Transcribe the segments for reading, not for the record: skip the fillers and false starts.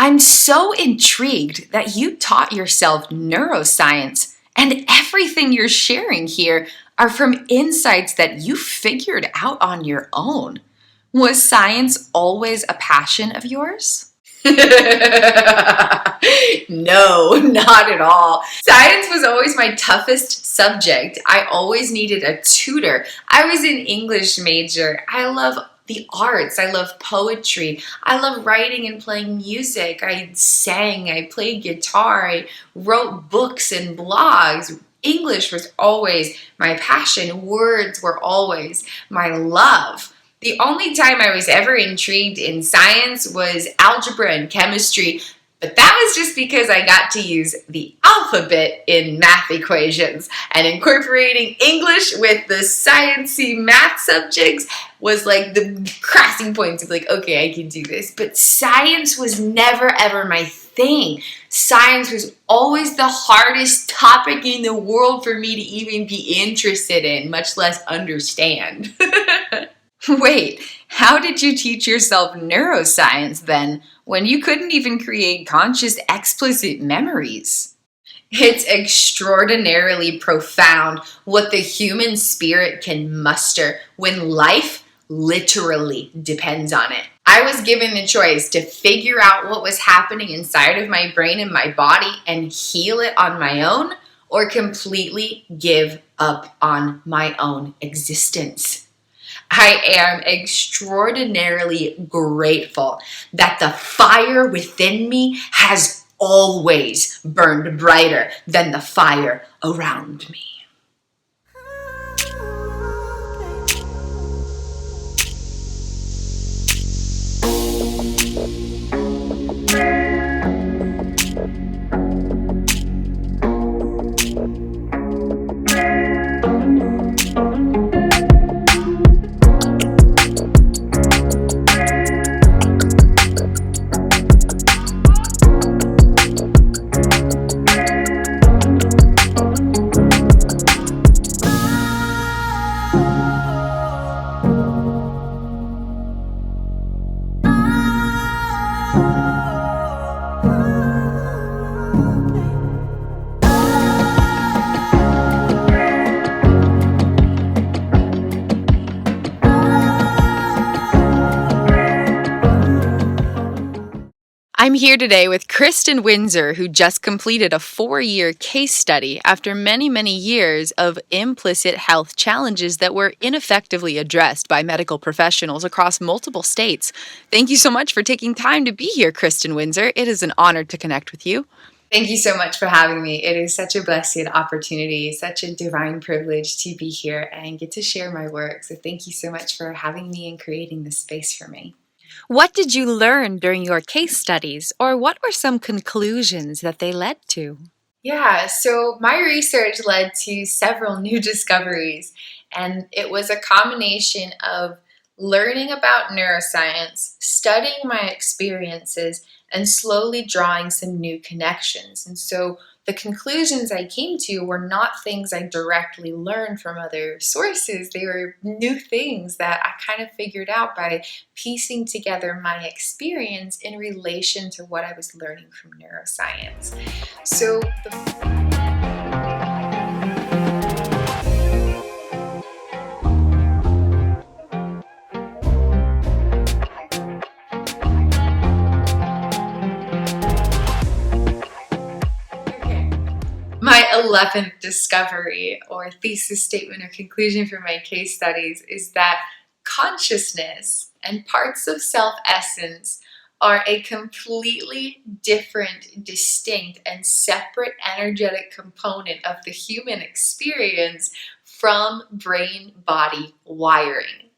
I'm so intrigued that you taught yourself neuroscience, and everything you're sharing here are from insights that you figured out on your own. Was science always a passion of yours? No, not at all. Science was always my toughest subject. I always needed a tutor. I was an English major. I love the arts. I love poetry. I love writing and playing music. I sang, I played guitar, I wrote books and blogs. English was always my passion. Words were always my love. The only time I was ever intrigued in science was algebra and chemistry, but that was just because I got to use the alphabet in math equations, and incorporating English with the sciencey math subjects was like the crossing points of like, okay, I can do this. But science was never ever my thing. Science was always the hardest topic in the world for me to even be interested in, much less understand. Wait, how did you teach yourself neuroscience then, when you couldn't even create conscious explicit memories? It's extraordinarily profound what the human spirit can muster when life literally depends on it. I was given the choice to figure out what was happening inside of my brain and my body and heal it on my own, or completely give up on my own existence. I am extraordinarily grateful that the fire within me has always burned brighter than the fire around me. I'm here today with Kristin Windsor, who just completed a 4-year case study after many, many years of implicit health challenges that were ineffectively addressed by medical professionals across multiple states. Thank you so much for taking time to be here, Kristin Windsor. It is an honor to connect with you. Thank you so much for having me. It is such a blessed opportunity, such a divine privilege to be here and get to share my work. So thank you so much for having me and creating this space for me. What did you learn during your case studies, or what were some conclusions that they led to? Yeah, so my research led to several new discoveries, and it was a combination of learning about neuroscience, studying my experiences, and slowly drawing some new connections. And so the conclusions I came to were not things I directly learned from other sources. They were new things that I kind of figured out by piecing together my experience in relation to what I was learning from neuroscience. So my 11th discovery or thesis statement or conclusion for my case studies is that consciousness and parts of self-essence are a completely different, distinct, and separate energetic component of the human experience from brain-body wiring.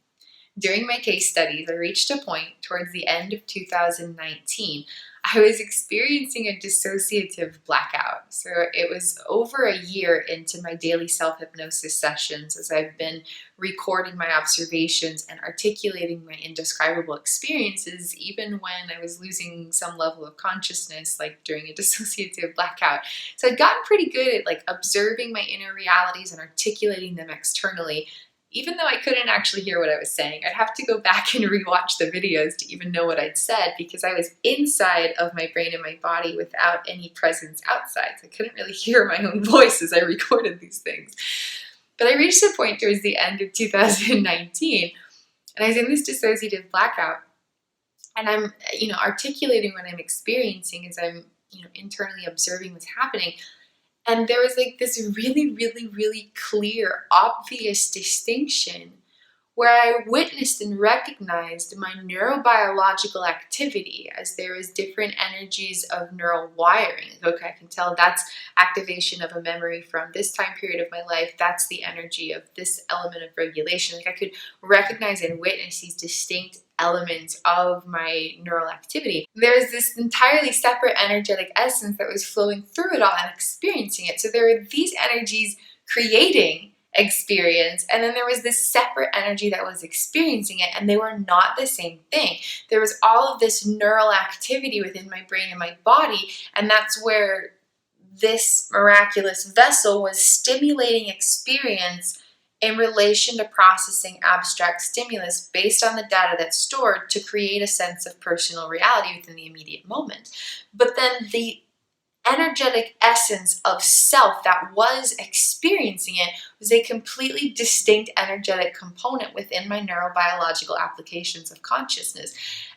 During my case studies, I reached a point towards the end of 2019. I was experiencing a dissociative blackout. So it was over a year into my daily self-hypnosis sessions as I've been recording my observations and articulating my indescribable experiences, even when I was losing some level of consciousness, like during a dissociative blackout. So I'd gotten pretty good at observing my inner realities and articulating them externally, even though I couldn't actually hear what I was saying. I'd have to go back and rewatch the videos to even know what I'd said, because I was inside of my brain and my body without any presence outside. So I couldn't really hear my own voice as I recorded these things. But I reached a point towards the end of 2019, and I was in this dissociative blackout, and I'm, articulating what I'm experiencing as I'm, internally observing what's happening. And there was like this really, really, really clear, obvious distinction where I witnessed and recognized my neurobiological activity as there was different energies of neural wiring. Okay, I can tell that's activation of a memory from this time period of my life. That's the energy of this element of regulation. Like I could recognize and witness these distinct elements of my neural activity. There's this entirely separate energetic essence that was flowing through it all and experiencing it. So there were these energies creating experience, and then there was this separate energy that was experiencing it, and they were not the same thing. There was all of this neural activity within my brain and my body, and that's where this miraculous vessel was stimulating experience in relation to processing abstract stimulus based on the data that's stored to create a sense of personal reality within the immediate moment. But then the energetic essence of self that was experiencing it was a completely distinct energetic component within my neurobiological applications of consciousness.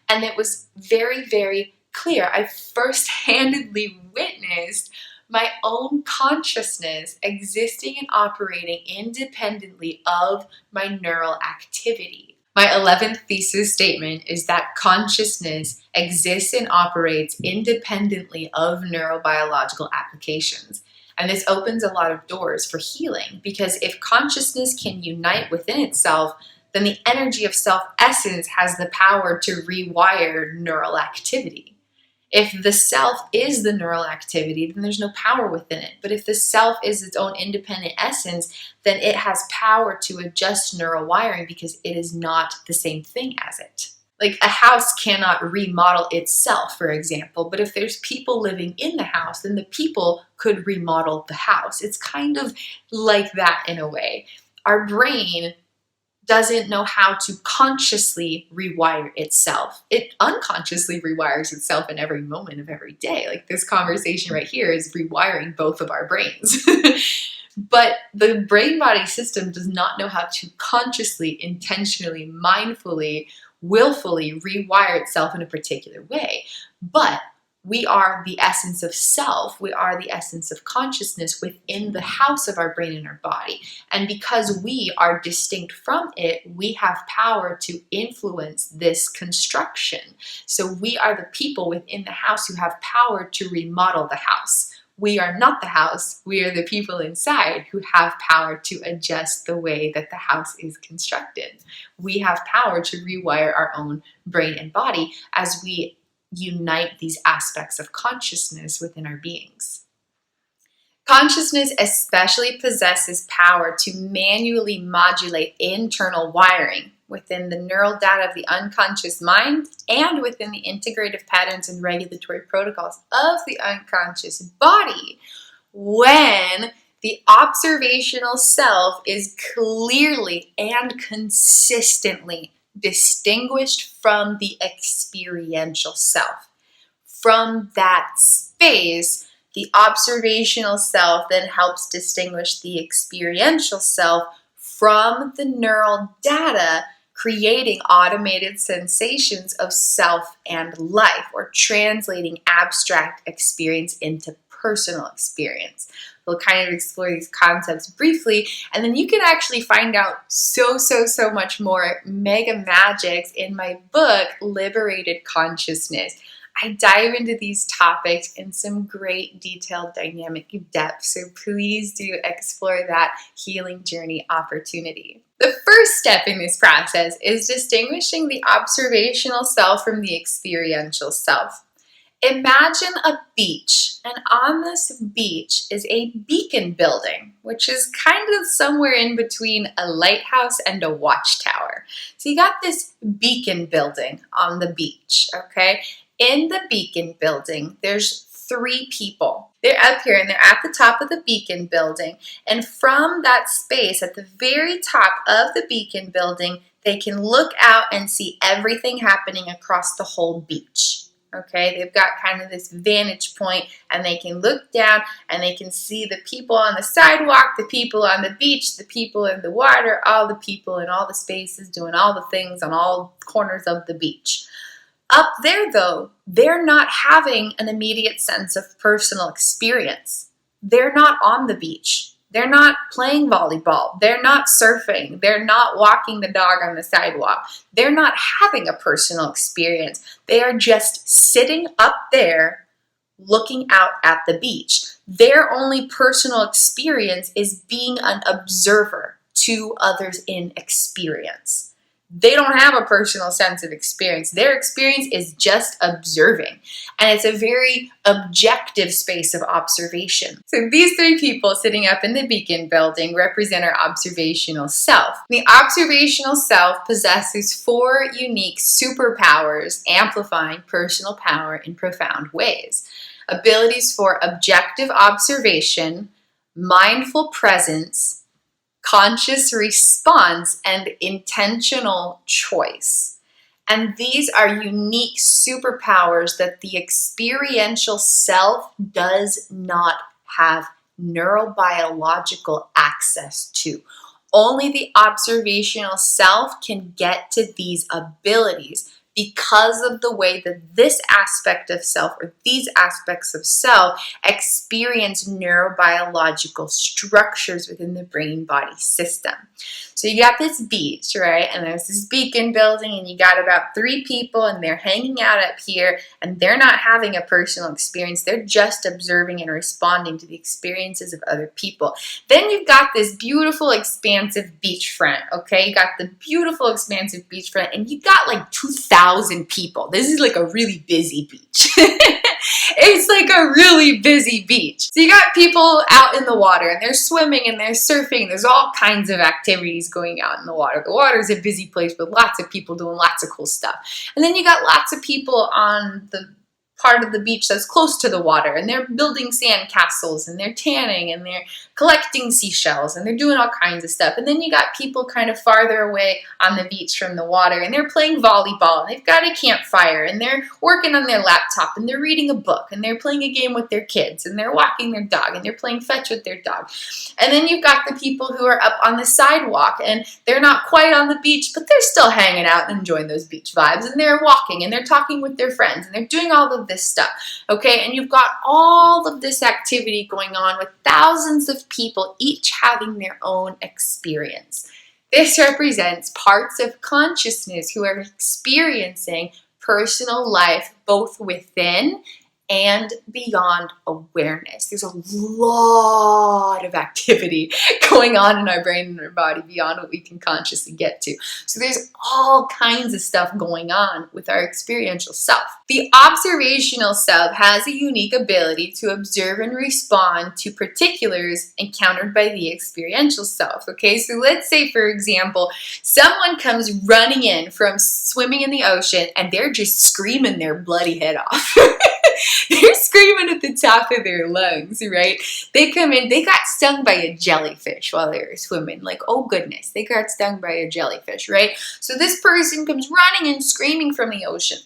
And it was very, very clear. I first-handedly witnessed my own consciousness existing and operating independently of my neural activity. My 11th thesis statement is that consciousness exists and operates independently of neurobiological applications. And this opens a lot of doors for healing, because if consciousness can unite within itself, then the energy of self-essence has the power to rewire neural activity. If the self is the neural activity, then there's no power within it. But if the self is its own independent essence, then it has power to adjust neural wiring, because it is not the same thing as it. Like a house cannot remodel itself, for example, but if there's people living in the house, then the people could remodel the house. It's kind of like that in a way. Our brain doesn't know how to consciously rewire itself. It unconsciously rewires itself in every moment of every day. Like this conversation right here is rewiring both of our brains. But the brain-body system does not know how to consciously, intentionally, mindfully, willfully rewire itself in a particular way. But we are the essence of self. We are the essence of consciousness within the house of our brain and our body. And because we are distinct from it, we have power to influence this construction. So we are the people within the house who have power to remodel the house. We are not the house. We are the people inside who have power to adjust the way that the house is constructed. We have power to rewire our own brain and body as we unite these aspects of consciousness within our beings. Consciousness especially possesses power to manually modulate internal wiring within the neural data of the unconscious mind and within the integrative patterns and regulatory protocols of the unconscious body when the observational self is clearly and consistently distinguished from the experiential self. From that space, the observational self then helps distinguish the experiential self from the neural data, creating automated sensations of self and life, or translating abstract experience into personal experience. We'll kind of explore these concepts briefly, and then you can actually find out so much more mega magics in my book, Liberated Consciousness. I dive into these topics in some great detailed dynamic depth, so please do explore that healing journey opportunity. The first step in this process is distinguishing the observational self from the experiential self. Imagine a beach, and on this beach is a beacon building, which is kind of somewhere in between a lighthouse and a watchtower. So you got this beacon building on the beach, okay? In the beacon building, there's 3 people. They're up here and they're at the top of the beacon building. And from that space at the very top of the beacon building, they can look out and see everything happening across the whole beach. Okay, they've got kind of this vantage point and they can look down and they can see the people on the sidewalk, the people on the beach, the people in the water, all the people in all the spaces doing all the things on all corners of the beach. Up there, though, they're not having an immediate sense of personal experience. They're not on the beach. They're not playing volleyball. They're not surfing. They're not walking the dog on the sidewalk. They're not having a personal experience. They are just sitting up there looking out at the beach. Their only personal experience is being an observer to others in experience. They don't have a personal sense of experience. Their experience is just observing. And it's a very objective space of observation. So these three people sitting up in the beacon building represent our observational self. The observational self possesses 4 unique superpowers, amplifying personal power in profound ways. Abilities for objective observation, mindful presence, conscious response, and intentional choice. And these are unique superpowers that the experiential self does not have neurobiological access to. Only the observational self can get to these abilities because of the way that this aspect of self or these aspects of self experience neurobiological structures within the brain-body system. So you got this beach, right? And there's this beacon building and you got about 3 people and they're hanging out up here and they're not having a personal experience. They're just observing and responding to the experiences of other people. Then you've got this beautiful, expansive beachfront, okay? You got the beautiful, expansive beachfront and you got like 2,000 people. This is like a really busy beach. It's like a really busy beach. So you got people out in the water and they're swimming and they're surfing. There's all kinds of activities going out in the water. The water is a busy place with lots of people doing lots of cool stuff. And then you got lots of people on the part of the beach that's close to the water and they're building sand castles and they're tanning and they're collecting seashells and they're doing all kinds of stuff. And then you got people kind of farther away on the beach from the water and they're playing volleyball and they've got a campfire and they're working on their laptop and they're reading a book and they're playing a game with their kids and they're walking their dog and they're playing fetch with their dog. And then you've got the people who are up on the sidewalk and they're not quite on the beach, but they're still hanging out and enjoying those beach vibes and they're walking and they're talking with their friends and they're doing all of this stuff, okay? And you've got all of this activity going on with thousands of people, each having their own experience. This represents parts of consciousness who are experiencing personal life both within and beyond awareness. There's a lot of activity going on in our brain and our body beyond what we can consciously get to. So there's all kinds of stuff going on with our experiential self. The observational self has a unique ability to observe and respond to particulars encountered by the experiential self. Okay, so let's say, for example, someone comes running in from swimming in the ocean and they're just screaming their bloody head off. They're screaming at the top of their lungs, right? They come in, they got stung by a jellyfish while they were swimming. Like, oh goodness, they got stung by a jellyfish, right? So this person comes running and screaming from the ocean.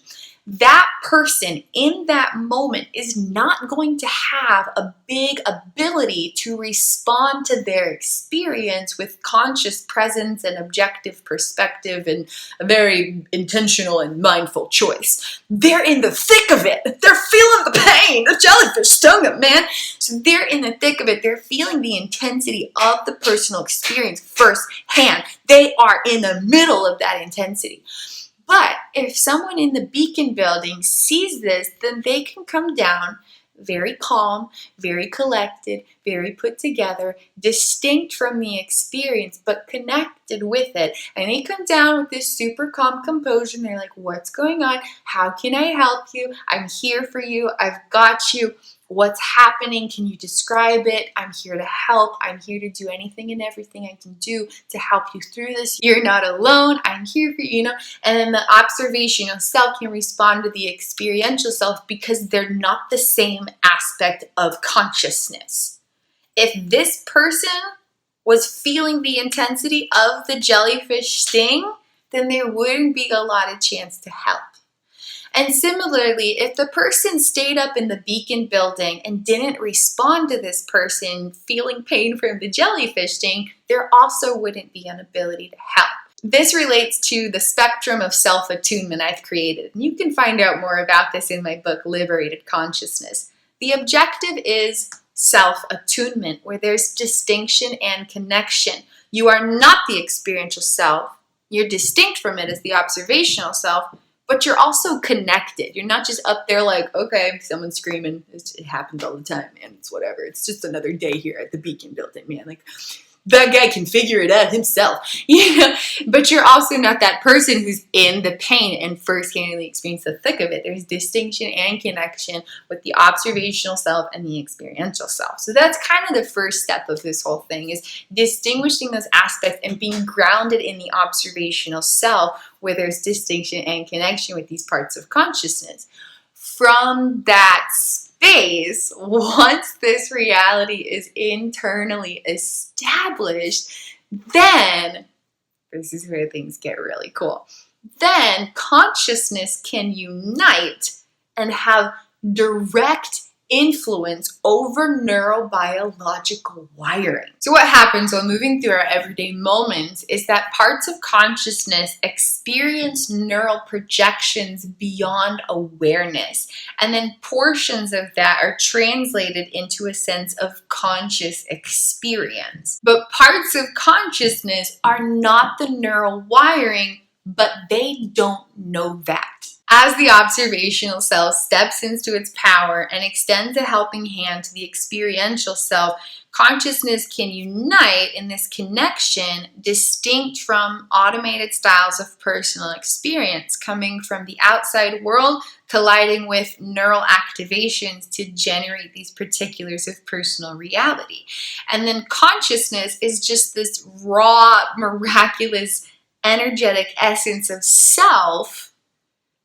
That person in that moment is not going to have a big ability to respond to their experience with conscious presence and objective perspective and a very intentional and mindful choice. They're in the thick of it. They're feeling the pain. The jellyfish stung them, man. So they're in the thick of it. They're feeling the intensity of the personal experience firsthand. They are in the middle of that intensity. But if someone in the beacon building sees this, then they can come down very calm, very collected, very put together, distinct from the experience, but connected with it. And they come down with this super calm composure and they're like, what's going on? How can I help you? I'm here for you. I've got you. What's happening? Can you describe it? I'm here to help. I'm here to do anything and everything I can do to help you through this. You're not alone. I'm here for you, And then the observational self can respond to the experiential self because they're not the same aspect aspect of consciousness. If this person was feeling the intensity of the jellyfish sting, then there wouldn't be a lot of chance to help. And similarly, if the person stayed up in the beacon building and didn't respond to this person feeling pain from the jellyfish sting, there also wouldn't be an ability to help. This relates to the spectrum of self-attunement I've created. And you can find out more about this in my book, Liberated Consciousness. The objective is self-attunement, where there's distinction and connection. You are not the experiential self. You're distinct from it as the observational self, but you're also connected. You're not just up there like, okay, someone's screaming. It happens all the time, man. It's whatever. It's just another day here at the beacon building, man. Like, that guy can figure it out himself, you know. But you're also not that person who's in the pain and first-handedly experience the thick of it. There's distinction and connection with the observational self and the experiential self. So that's kind of the first step of this whole thing, is distinguishing those aspects and being grounded in the observational self, where there's distinction and connection with these parts of consciousness. From that space, once this reality is internally established, then, this is where things get really cool, then consciousness can unite and have direct influence over neurobiological wiring. So what happens while moving through our everyday moments is that parts of consciousness experience neural projections beyond awareness, and then portions of that are translated into a sense of conscious experience. But parts of consciousness are not the neural wiring, but they don't know that. As the observational self steps into its power and extends a helping hand to the experiential self, consciousness can unite in this connection distinct from automated styles of personal experience coming from the outside world, colliding with neural activations to generate these particulars of personal reality. And then consciousness is just this raw, miraculous, energetic essence of self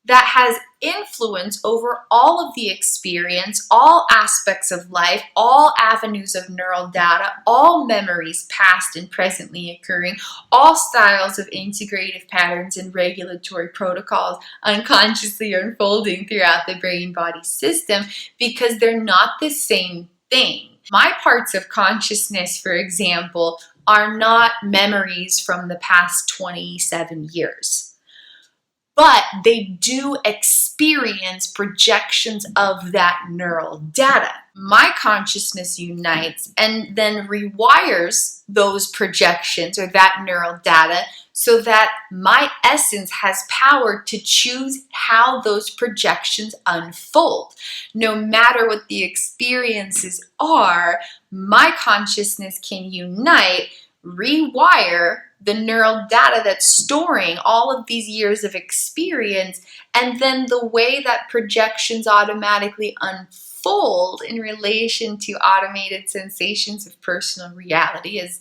that has influence over all of the experience, all aspects of life, all avenues of neural data, all memories past and presently occurring, all styles of integrative patterns and regulatory protocols unconsciously unfolding throughout the brain-body system, because they're not the same thing. My parts of consciousness, for example, are not memories from the past 27 years. But they do experience projections of that neural data. My consciousness unites and then rewires those projections or that neural data so that my essence has power to choose how those projections unfold. No matter what the experiences are, my consciousness can unite, rewire the neural data that's storing all of these years of experience, and then the way that projections automatically unfold in relation to automated sensations of personal reality as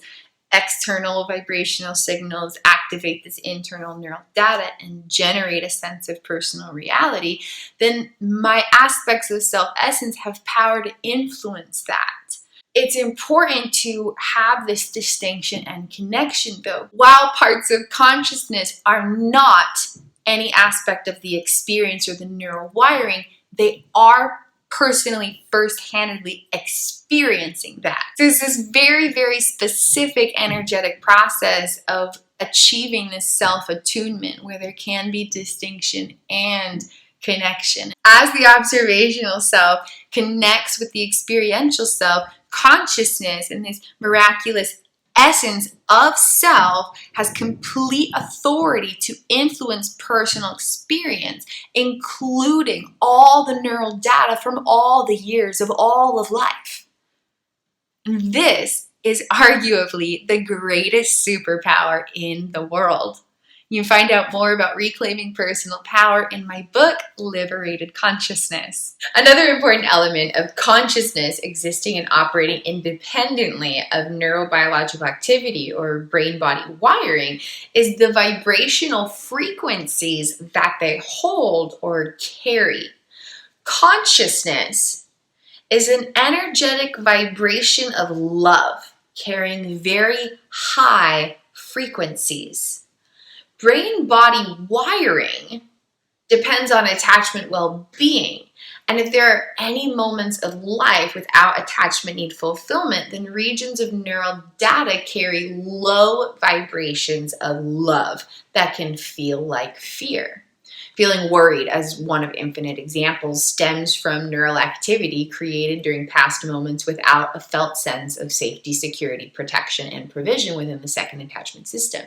external vibrational signals activate this internal neural data and generate a sense of personal reality, then my aspects of self-essence have power to influence that. It's important to have this distinction and connection, though. While parts of consciousness are not any aspect of the experience or the neural wiring, they are personally, first-handedly experiencing that. So it's this very, very specific energetic process of achieving this self-attunement where there can be distinction and connection. As the observational self connects with the experiential self, consciousness and this miraculous essence of self has complete authority to influence personal experience, including all the neural data from all the years of all of life. And this is arguably the greatest superpower in the world. You can find out more about reclaiming personal power in my book, Liberated Consciousness. Another important element of consciousness existing and operating independently of neurobiological activity or brain-body wiring is the vibrational frequencies that they hold or carry. Consciousness is an energetic vibration of love carrying very high frequencies. Brain-body wiring depends on attachment well-being. And if there are any moments of life without attachment need fulfillment, then regions of neural data carry low vibrations of love that can feel like fear. Feeling worried, as one of infinite examples, stems from neural activity created during past moments without a felt sense of safety, security, protection, and provision within the second attachment system.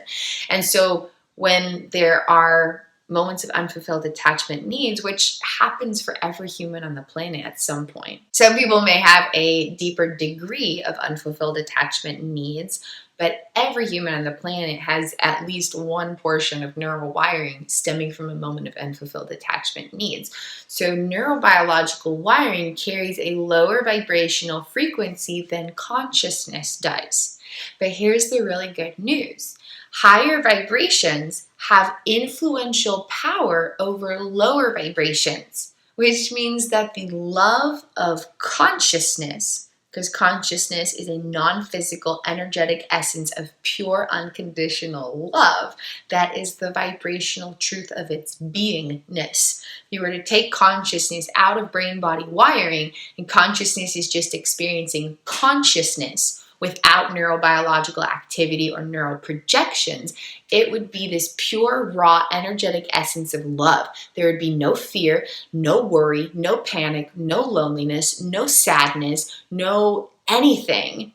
And so when there are moments of unfulfilled attachment needs, which happens for every human on the planet at some point. Some people may have a deeper degree of unfulfilled attachment needs, but every human on the planet has at least one portion of neural wiring stemming from a moment of unfulfilled attachment needs. So neurobiological wiring carries a lower vibrational frequency than consciousness does. But here's the really good news. Higher vibrations have influential power over lower vibrations, which means that the love of consciousness, because consciousness is a non-physical, energetic essence of pure, unconditional love, that is the vibrational truth of its beingness. If you were to take consciousness out of brain-body wiring, and consciousness is just experiencing consciousness, without neurobiological activity or neural projections, it would be this pure, raw, energetic essence of love. There would be no fear, no worry, no panic, no loneliness, no sadness, no anything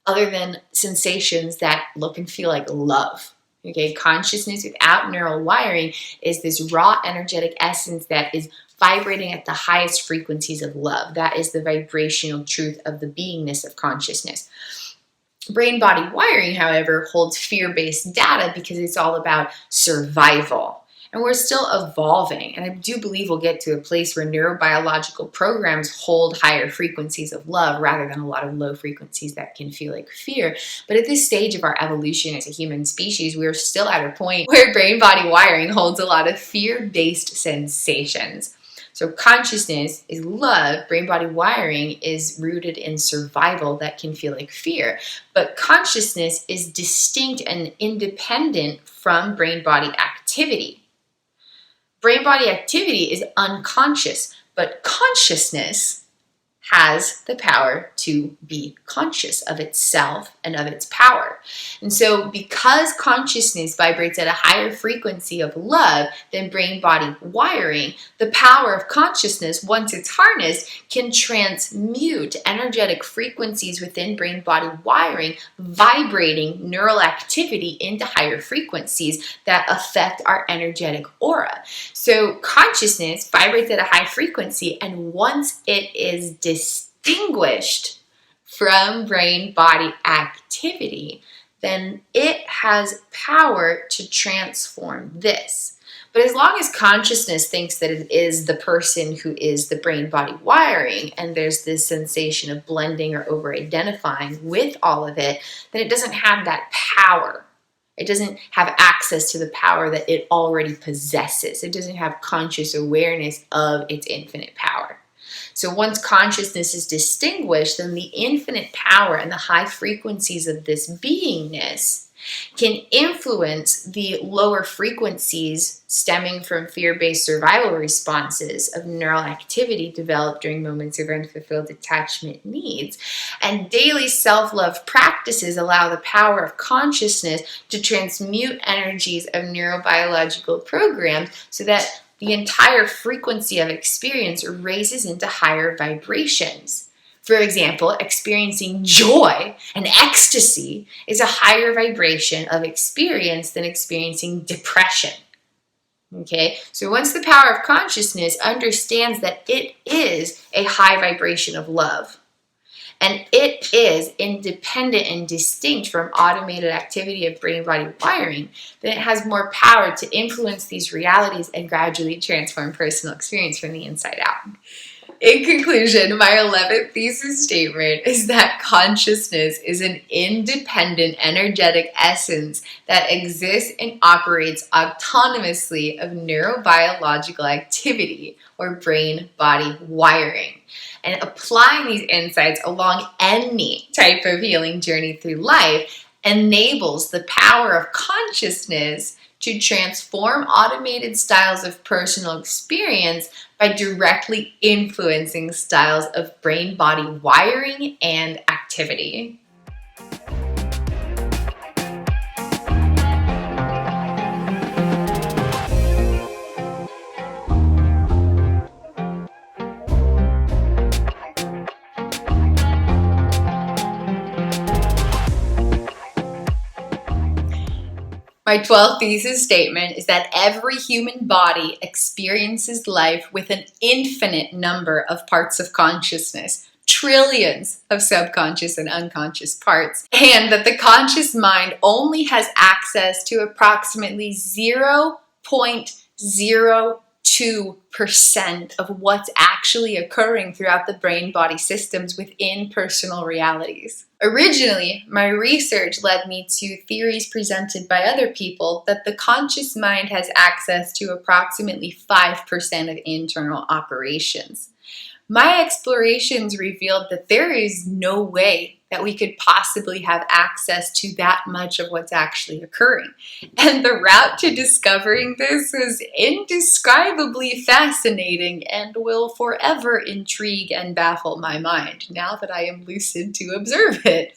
other than sensations that look and feel like love. Okay, consciousness without neural wiring is this raw, energetic essence that is vibrating at the highest frequencies of love. That is the vibrational truth of the beingness of consciousness. Brain-body wiring, however, holds fear-based data because it's all about survival. And we're still evolving. And I do believe we'll get to a place where neurobiological programs hold higher frequencies of love rather than a lot of low frequencies that can feel like fear. But at this stage of our evolution as a human species, we're still at a point where brain-body wiring holds a lot of fear-based sensations. So consciousness is love, brain-body wiring is rooted in survival that can feel like fear. But consciousness is distinct and independent from brain-body activity. Brain-body activity is unconscious, but consciousness has the power to be conscious of itself and of its power. And so because consciousness vibrates at a higher frequency of love than brain-body wiring, the power of consciousness, once it's harnessed, can transmute energetic frequencies within brain-body wiring, vibrating neural activity into higher frequencies that affect our energetic aura. So consciousness vibrates at a high frequency, and once it is distinguished from brain-body activity, then it has power to transform this. But as long as consciousness thinks that it is the person who is the brain-body wiring, and there's this sensation of blending or over-identifying with all of it, then it doesn't have that power. It doesn't have access to the power that it already possesses. It doesn't have conscious awareness of its infinite power. So once consciousness is distinguished, then the infinite power and the high frequencies of this beingness can influence the lower frequencies stemming from fear-based survival responses of neural activity developed during moments of unfulfilled attachment needs. And daily self-love practices allow the power of consciousness to transmute energies of neurobiological programs so that the entire frequency of experience raises into higher vibrations. For example, experiencing joy and ecstasy is a higher vibration of experience than experiencing depression. Okay, so once the power of consciousness understands that it is a high vibration of love, and it is independent and distinct from automated activity of brain-body wiring, then it has more power to influence these realities and gradually transform personal experience from the inside out. In conclusion, my 11th thesis statement is that consciousness is an independent, energetic essence that exists and operates autonomously of neurobiological activity or brain-body wiring. And applying these insights along any type of healing journey through life enables the power of consciousness to transform automated styles of personal experience by directly influencing styles of brain-body wiring and activity. My 12th thesis statement is that every human body experiences life with an infinite number of parts of consciousness, trillions of subconscious and unconscious parts, and that the conscious mind only has access to approximately 0.02% of what's actually occurring throughout the brain-body systems within personal realities. Originally, my research led me to theories presented by other people that the conscious mind has access to approximately 5% of internal operations. My explorations revealed that there is no way that we could possibly have access to that much of what's actually occurring. And the route to discovering this was indescribably fascinating and will forever intrigue and baffle my mind now that I am lucid to observe it.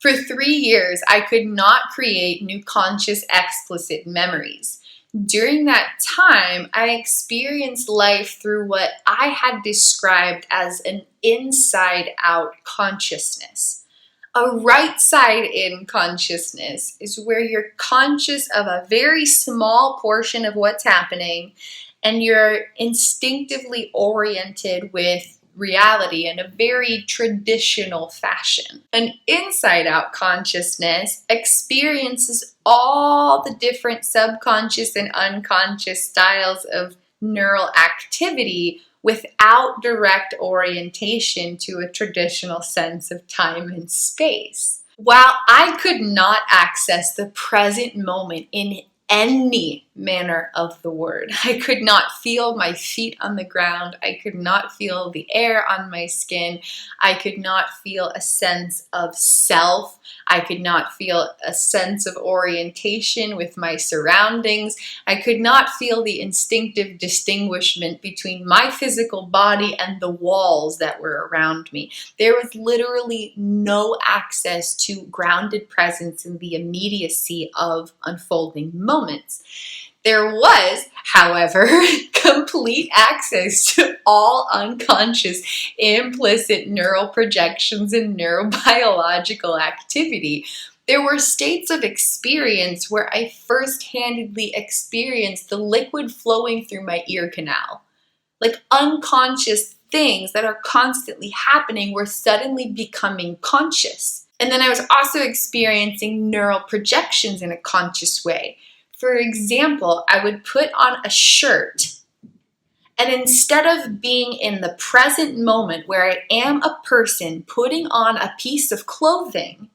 For 3 years, I could not create new conscious explicit memories. During that time, I experienced life through what I had described as an inside-out consciousness. A right-side-in consciousness is where you're conscious of a very small portion of what's happening and you're instinctively oriented with reality in a very traditional fashion. An inside-out consciousness experiences all the different subconscious and unconscious styles of neural activity without direct orientation to a traditional sense of time and space. While I could not access the present moment in any manner of the word, I could not feel my feet on the ground. I could not feel the air on my skin. I could not feel a sense of self. I could not feel a sense of orientation with my surroundings. I could not feel the instinctive distinguishment between my physical body and the walls that were around me. There was literally no access to grounded presence in the immediacy of unfolding moments. There was, however, complete access to all unconscious, implicit neural projections and neurobiological activity. There were states of experience where I first-handedly experienced the liquid flowing through my ear canal. Like unconscious things that are constantly happening were suddenly becoming conscious. And then I was also experiencing neural projections in a conscious way. For example, I would put on a shirt, and instead of being in the present moment where I am a person putting on a piece of clothing,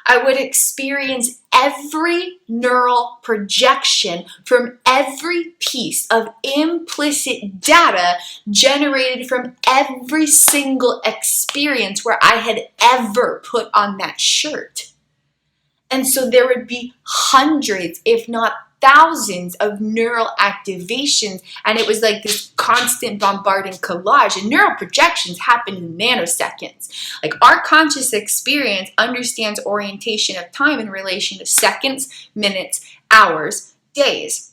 I would experience every neural projection from every piece of implicit data generated from every single experience where I had ever put on that shirt. And so there would be hundreds, if not thousands, of neural activations, and it was like this constant bombarding collage. And neural projections happen in nanoseconds. Like our conscious experience understands orientation of time in relation to seconds, minutes, hours, days.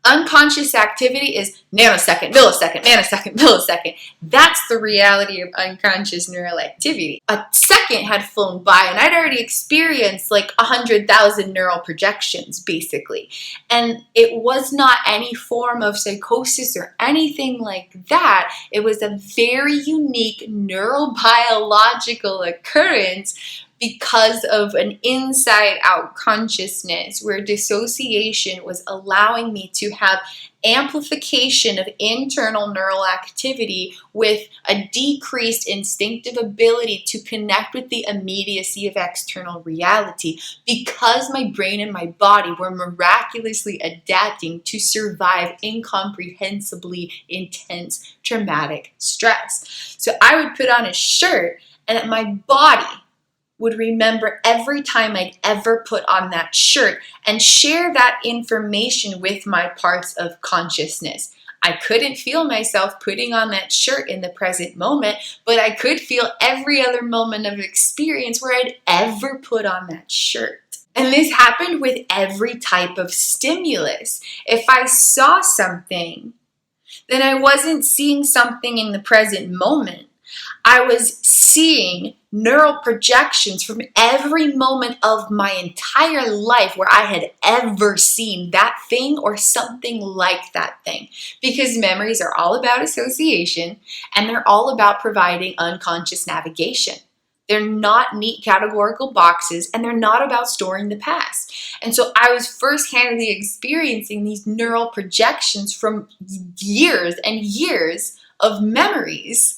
Unconscious activity is nanosecond, millisecond, nanosecond, millisecond. That's the reality of unconscious neural activity. A second had flown by and I'd already experienced like 100,000 neural projections, basically. And it was not any form of psychosis or anything like that. It was a very unique neurobiological occurrence because of an inside-out consciousness where dissociation was allowing me to have amplification of internal neural activity with a decreased instinctive ability to connect with the immediacy of external reality, because my brain and my body were miraculously adapting to survive incomprehensibly intense traumatic stress. So I would put on a shirt and my body would remember every time I'd ever put on that shirt and share that information with my parts of consciousness. I couldn't feel myself putting on that shirt in the present moment, but I could feel every other moment of experience where I'd ever put on that shirt. And this happened with every type of stimulus. If I saw something, then I wasn't seeing something in the present moment. I was seeing neural projections from every moment of my entire life where I had ever seen that thing or something like that thing. Because memories are all about association, and they're all about providing unconscious navigation. They're not neat categorical boxes, and they're not about storing the past. And so I was first-handedly experiencing these neural projections from years and years of memories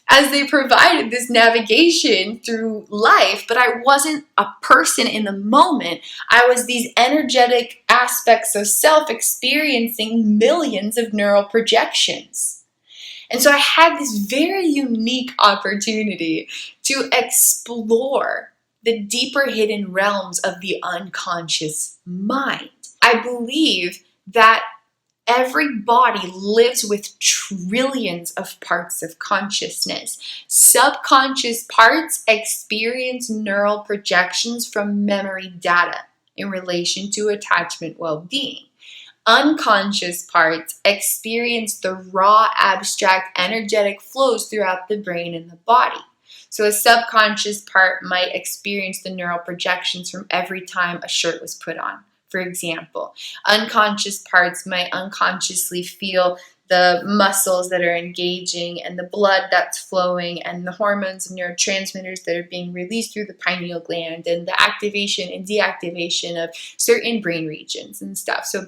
as they provided this navigation through life, but I wasn't a person in the moment. I was these energetic aspects of self experiencing millions of neural projections. And so I had this very unique opportunity to explore the deeper hidden realms of the unconscious mind. I believe that every body lives with trillions of parts of consciousness. Subconscious parts experience neural projections from memory data in relation to attachment well-being. Unconscious parts experience the raw, abstract, energetic flows throughout the brain and the body. So a subconscious part might experience the neural projections from every time a shirt was put on. For example, unconscious parts might unconsciously feel the muscles that are engaging and the blood that's flowing and the hormones and neurotransmitters that are being released through the pineal gland and the activation and deactivation of certain brain regions and stuff. So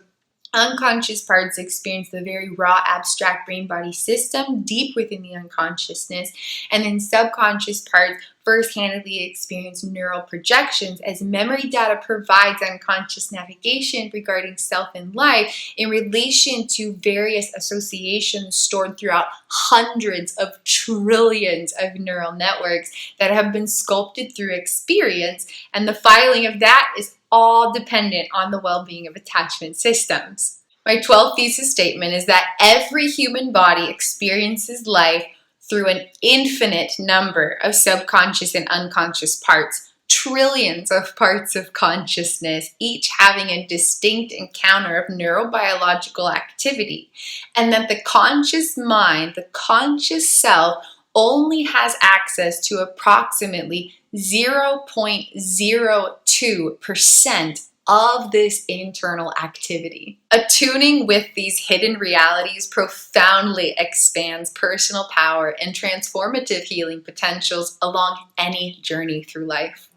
unconscious parts experience the very raw, abstract brain-body system deep within the unconsciousness, and then subconscious parts first-handedly experience neural projections as memory data provides unconscious navigation regarding self and life in relation to various associations stored throughout hundreds of trillions of neural networks that have been sculpted through experience, and the filing of that is all dependent on the well-being of attachment systems. My 12th thesis statement is that every human body experiences life through an infinite number of subconscious and unconscious parts, trillions of parts of consciousness, each having a distinct encounter of neurobiological activity, and that the conscious mind, the conscious self, only has access to approximately 0.02% of this internal activity. Attuning with these hidden realities profoundly expands personal power and transformative healing potentials along any journey through life.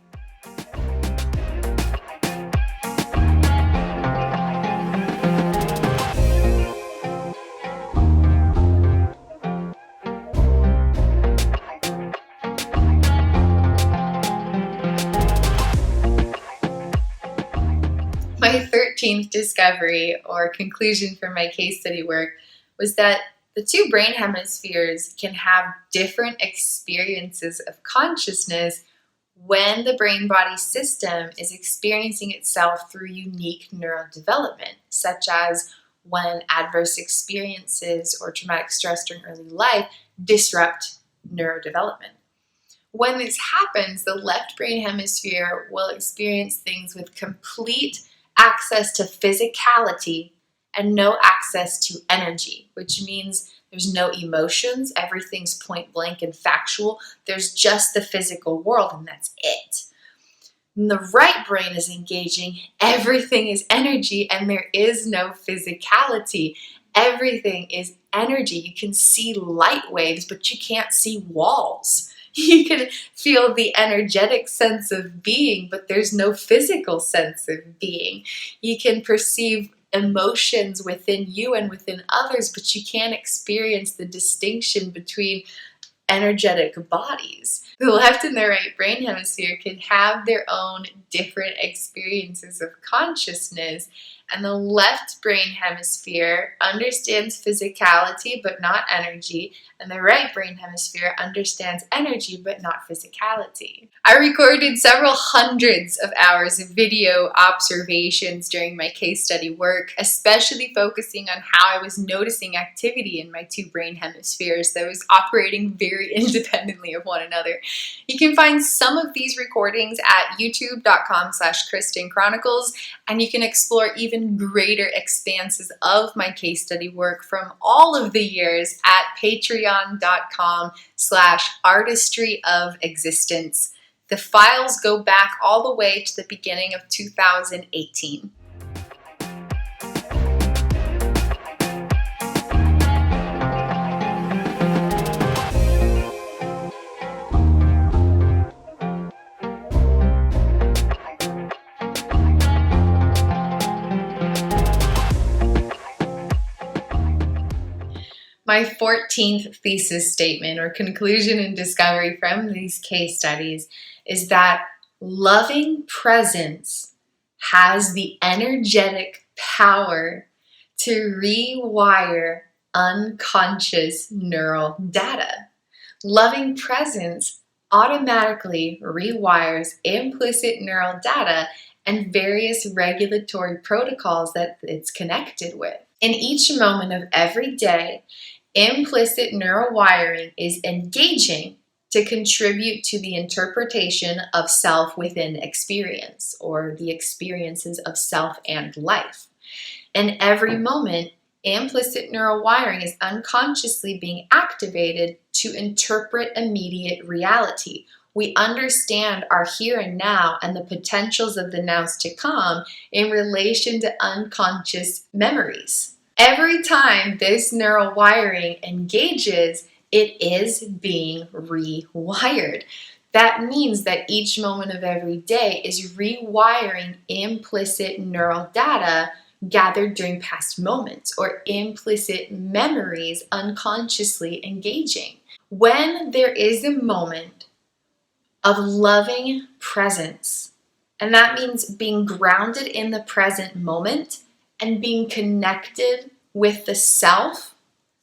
My 13th discovery or conclusion from my case study work was that the two brain hemispheres can have different experiences of consciousness when the brain-body system is experiencing itself through unique neurodevelopment, such as when adverse experiences or traumatic stress during early life disrupt neurodevelopment. When this happens, the left brain hemisphere will experience things with complete access to physicality and no access to energy, which means there's no emotions, everything's point blank and factual, there's just the physical world and that's it. When the right brain is engaging, everything is energy and there is no physicality. Everything is energy. You can see light waves, but you can't see walls. You can feel the energetic sense of being, but there's no physical sense of being. You can perceive emotions within you and within others, but you can't experience the distinction between energetic bodies. The left and the right brain hemisphere can have their own different experiences of consciousness, and the left brain hemisphere understands physicality but not energy, and the right brain hemisphere understands energy but not physicality. I recorded several hundreds of hours of video observations during my case study work, especially focusing on how I was noticing activity in my two brain hemispheres that was operating very independently of one another. You can find some of these recordings at youtube.com/Kristin Chronicles, and you can explore even greater expanses of my case study work from all of the years at patreon.com/Artistry of Existence. The files go back all the way to the beginning of 2018. My 14th thesis statement or conclusion and discovery from these case studies is that loving presence has the energetic power to rewire unconscious neural data. Loving presence automatically rewires implicit neural data and various regulatory protocols that it's connected with. In each moment of every day, implicit neural wiring is engaging to contribute to the interpretation of self within experience, or the experiences of self and life. In every moment, implicit neural wiring is unconsciously being activated to interpret immediate reality. We understand our here and now and the potentials of the nows to come in relation to unconscious memories. Every time this neural wiring engages, it is being rewired. That means that each moment of every day is rewiring implicit neural data gathered during past moments, or implicit memories unconsciously engaging. When there is a moment of loving presence, and that means being grounded in the present moment and being connected with the self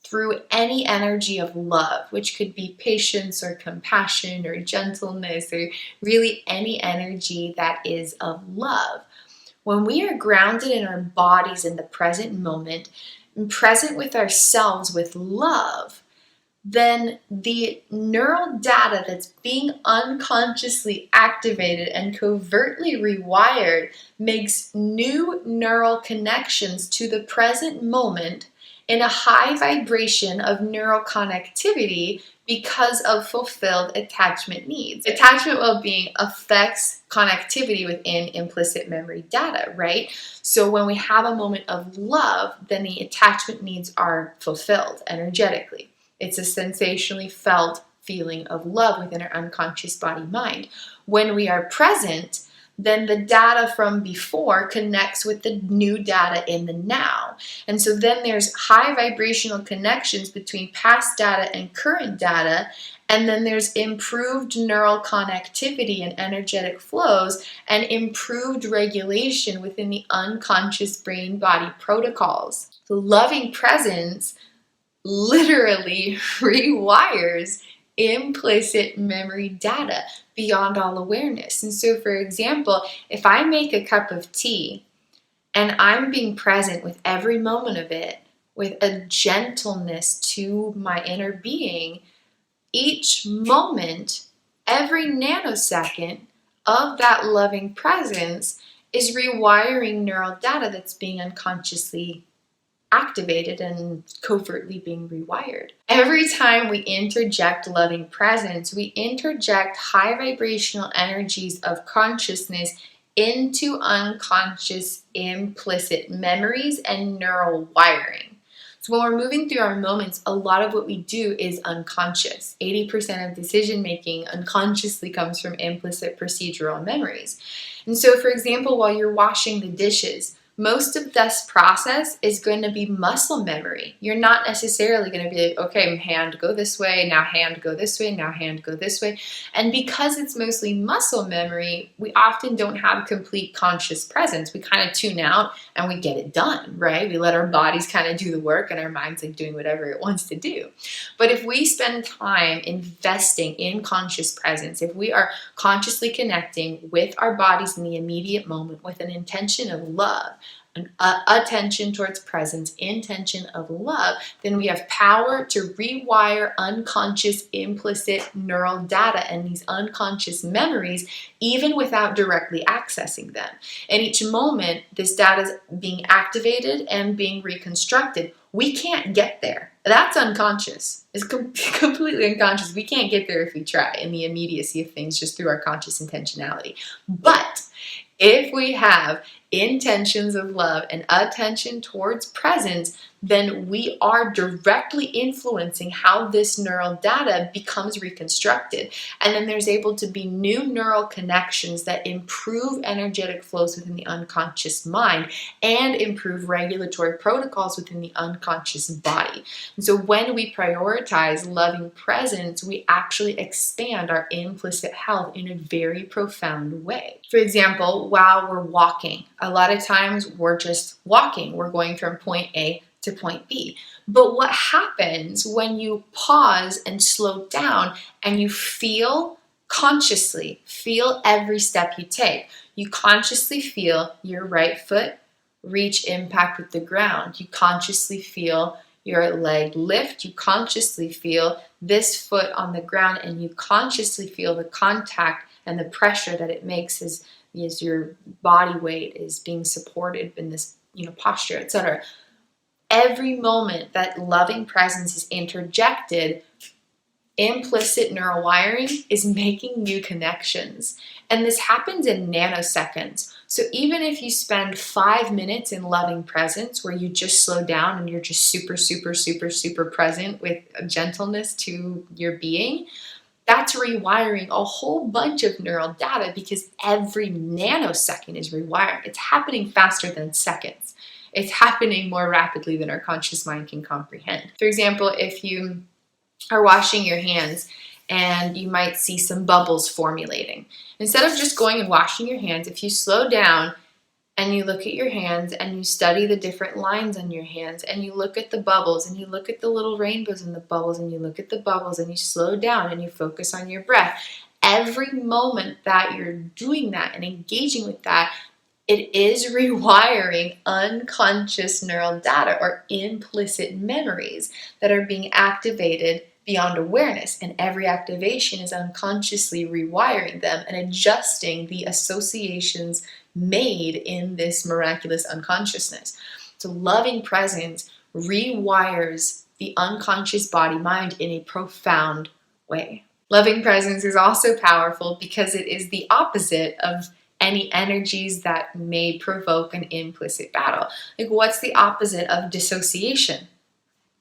through any energy of love, which could be patience or compassion or gentleness, or really any energy that is of love. When we are grounded in our bodies in the present moment and present with ourselves with love, then the neural data that's being unconsciously activated and covertly rewired makes new neural connections to the present moment in a high vibration of neural connectivity because of fulfilled attachment needs. Attachment well-being affects connectivity within implicit memory data, right? So when we have a moment of love, then the attachment needs are fulfilled energetically. It's a sensationally felt feeling of love within our unconscious body-mind. When we are present, then the data from before connects with the new data in the now. And so then there's high vibrational connections between past data and current data, and then there's improved neural connectivity and energetic flows and improved regulation within the unconscious brain-body protocols. The loving presence literally rewires implicit memory data beyond all awareness. And so, for example, if I make a cup of tea and I'm being present with every moment of it, with a gentleness to my inner being, each moment, every nanosecond of that loving presence is rewiring neural data that's being unconsciously activated and covertly being rewired. Every time we interject loving presence, we interject high vibrational energies of consciousness into unconscious implicit memories and neural wiring. When we're moving through our moments, a lot of what we do is unconscious. 80% of decision making unconsciously comes from implicit procedural memories. And so, for example, while you're washing the dishes, most of this process is going to be muscle memory. You're not necessarily going to be like, okay, hand go this way, now hand go this way, now hand go this way. And because it's mostly muscle memory, we often don't have complete conscious presence. We kind of tune out and we get it done, right? We let our bodies kind of do the work and our mind's like doing whatever it wants to do. But if we spend time investing in conscious presence, if we are consciously connecting with our bodies in the immediate moment with an intention of love, an attention towards presence, intention of love, then we have power to rewire unconscious implicit neural data and these unconscious memories even without directly accessing them. And each moment, this data is being activated and being reconstructed. We can't get there. That's unconscious. It's completely unconscious. We can't get there if we try in the immediacy of things just through our conscious intentionality. But if we have intentions of love and attention towards presence, then we are directly influencing how this neural data becomes reconstructed. And then there's able to be new neural connections that improve energetic flows within the unconscious mind and improve regulatory protocols within the unconscious body. And so when we prioritize loving presence, we actually expand our implicit health in a very profound way. For example, while we're walking, a lot of times we're just walking. We're going from point A to point B. But what happens when you pause and slow down and you consciously feel every step you take? You consciously feel your right foot reach impact with the ground. You consciously feel your leg lift. You consciously feel this foot on the ground, and you consciously feel the contact and the pressure that it makes as your body weight is being supported in this posture, etc. Every moment that loving presence is interjected, implicit neural wiring is making new connections. And this happens in nanoseconds. So even if you spend 5 minutes in loving presence where you just slow down and you're just super, super, super, super present with gentleness to your being, that's rewiring a whole bunch of neural data because every nanosecond is rewiring. It's happening faster than seconds. It's happening more rapidly than our conscious mind can comprehend. For example, if you are washing your hands and you might see some bubbles formulating, instead of just going and washing your hands, if you slow down and you look at your hands and you study the different lines on your hands and you look at the bubbles and you look at the little rainbows in the bubbles and you look at the bubbles and you slow down and you focus on your breath, every moment that you're doing that and engaging with that, it is rewiring unconscious neural data or implicit memories that are being activated beyond awareness. And every activation is unconsciously rewiring them and adjusting the associations made in this miraculous unconsciousness. So loving presence rewires the unconscious body-mind in a profound way. Loving presence is also powerful because it is the opposite of any energies that may provoke an implicit battle. Like, what's the opposite of dissociation?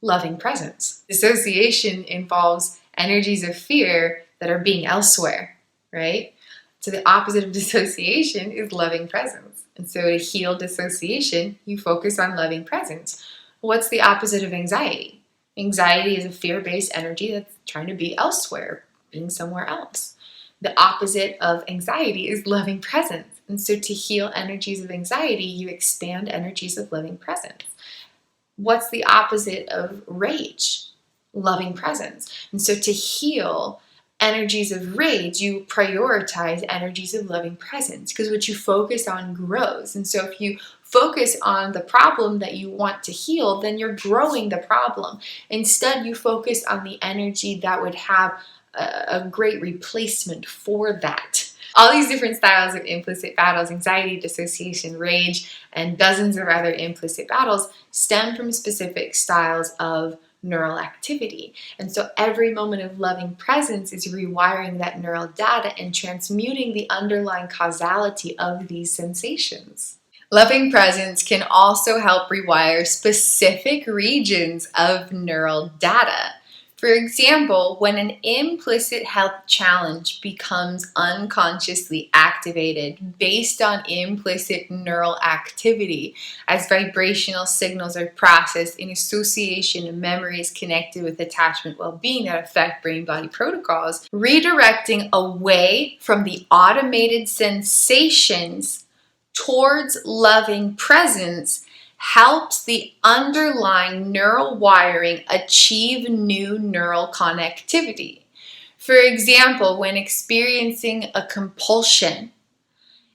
Loving presence. Dissociation involves energies of fear that are being elsewhere, right? So the opposite of dissociation is loving presence. And so to heal dissociation, you focus on loving presence. What's the opposite of anxiety? Anxiety is a fear-based energy that's trying to be elsewhere, being somewhere else. The opposite of anxiety is loving presence. And so to heal energies of anxiety, you expand energies of loving presence. What's the opposite of rage? Loving presence. And so to heal energies of rage, you prioritize energies of loving presence because what you focus on grows. And so if you focus on the problem that you want to heal, then you're growing the problem. Instead, you focus on the energy that would have a great replacement for that. All these different styles of implicit battles, anxiety, dissociation, rage, and dozens of other implicit battles stem from specific styles of neural activity. And so every moment of loving presence is rewiring that neural data and transmuting the underlying causality of these sensations. Loving presence can also help rewire specific regions of neural data. For example, when an implicit health challenge becomes unconsciously activated based on implicit neural activity, as vibrational signals are processed in association of memories connected with attachment well-being that affect brain-body protocols, redirecting away from the automated sensations towards loving presence helps the underlying neural wiring achieve new neural connectivity. For example, when experiencing a compulsion,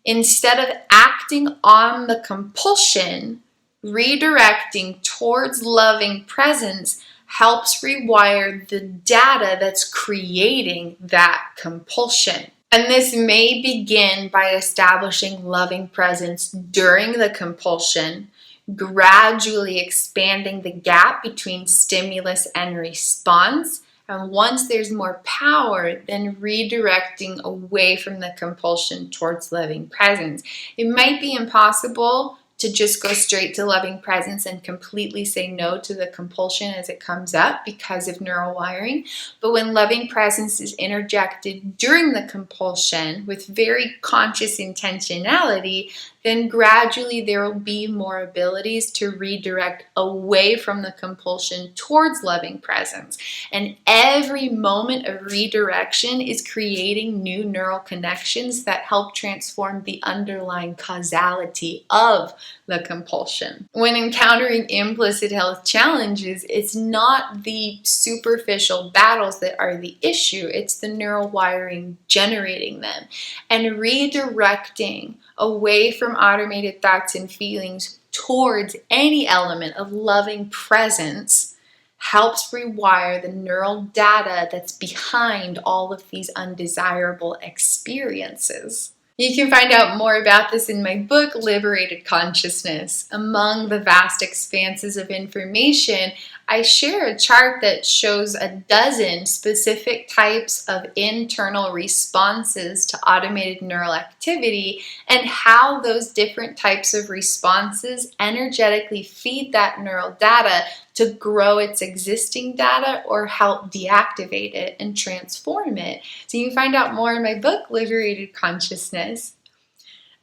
instead of acting on the compulsion, redirecting towards loving presence helps rewire the data that's creating that compulsion. And this may begin by establishing loving presence during the compulsion, gradually expanding the gap between stimulus and response. And once there's more power, then redirecting away from the compulsion towards loving presence. It might be impossible to just go straight to loving presence and completely say no to the compulsion as it comes up because of neural wiring. But when loving presence is interjected during the compulsion with very conscious intentionality, then gradually there will be more abilities to redirect away from the compulsion towards loving presence. And every moment of redirection is creating new neural connections that help transform the underlying causality of the compulsion. When encountering implicit health challenges, it's not the superficial battles that are the issue, it's the neural wiring generating them. And redirecting away from automated thoughts and feelings towards any element of loving presence helps rewire the neural data that's behind all of these undesirable experiences. You can find out more about this in my book, Liberated Consciousness. Among the vast expanses of information, I share a chart that shows a dozen specific types of internal responses to automated neural activity and how those different types of responses energetically feed that neural data to grow its existing data or help deactivate it and transform it. So you can find out more in my book, Liberated Consciousness.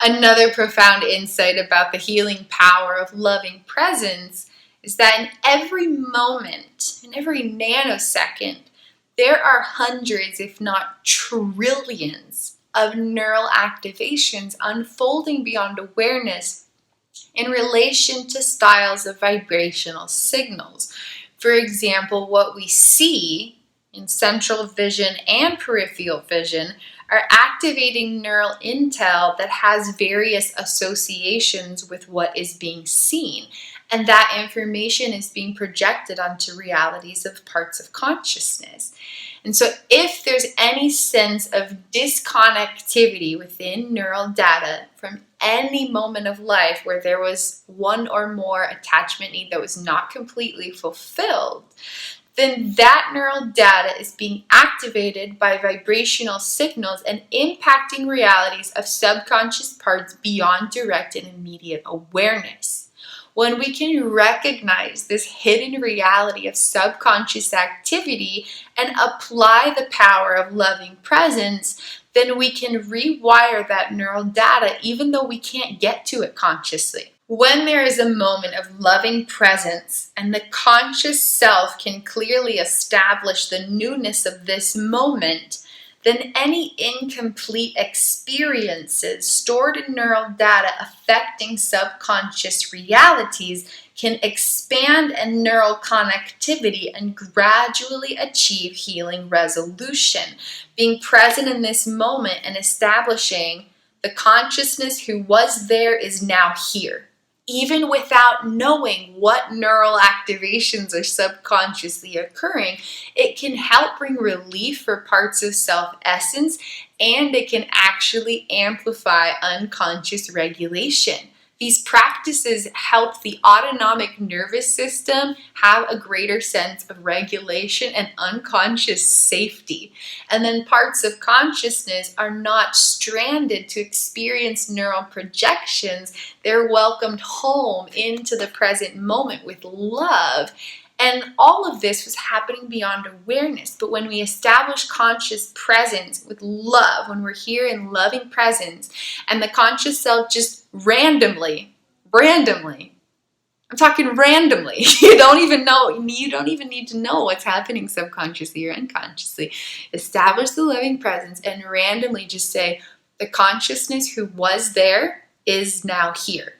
Another profound insight about the healing power of loving presence is that in every moment, in every nanosecond, there are hundreds, if not trillions, of neural activations unfolding beyond awareness in relation to styles of vibrational signals. For example, what we see in central vision and peripheral vision are activating neural intel that has various associations with what is being seen. And that information is being projected onto realities of parts of consciousness. And so if there's any sense of disconnectivity within neural data from any moment of life where there was one or more attachment need that was not completely fulfilled, then that neural data is being activated by vibrational signals and impacting realities of subconscious parts beyond direct and immediate awareness. When we can recognize this hidden reality of subconscious activity and apply the power of loving presence, then we can rewire that neural data even though we can't get to it consciously. When there is a moment of loving presence and the conscious self can clearly establish the newness of this moment, then any incomplete experiences stored in neural data affecting subconscious realities can expand in neural connectivity and gradually achieve healing resolution. Being present in this moment and establishing the consciousness who was there is now here. Even without knowing what neural activations are subconsciously occurring, it can help bring relief for parts of self-essence, and it can actually amplify unconscious regulation. These practices help the autonomic nervous system have a greater sense of regulation and unconscious safety. And then parts of consciousness are not stranded to experience neural projections. They're welcomed home into the present moment with love. And all of this was happening beyond awareness. But when we establish conscious presence with love, when we're here in loving presence, and the conscious self just randomly, I'm talking randomly, you don't even need to know what's happening subconsciously or unconsciously. Establish the loving presence and randomly just say, the consciousness who was there is now here.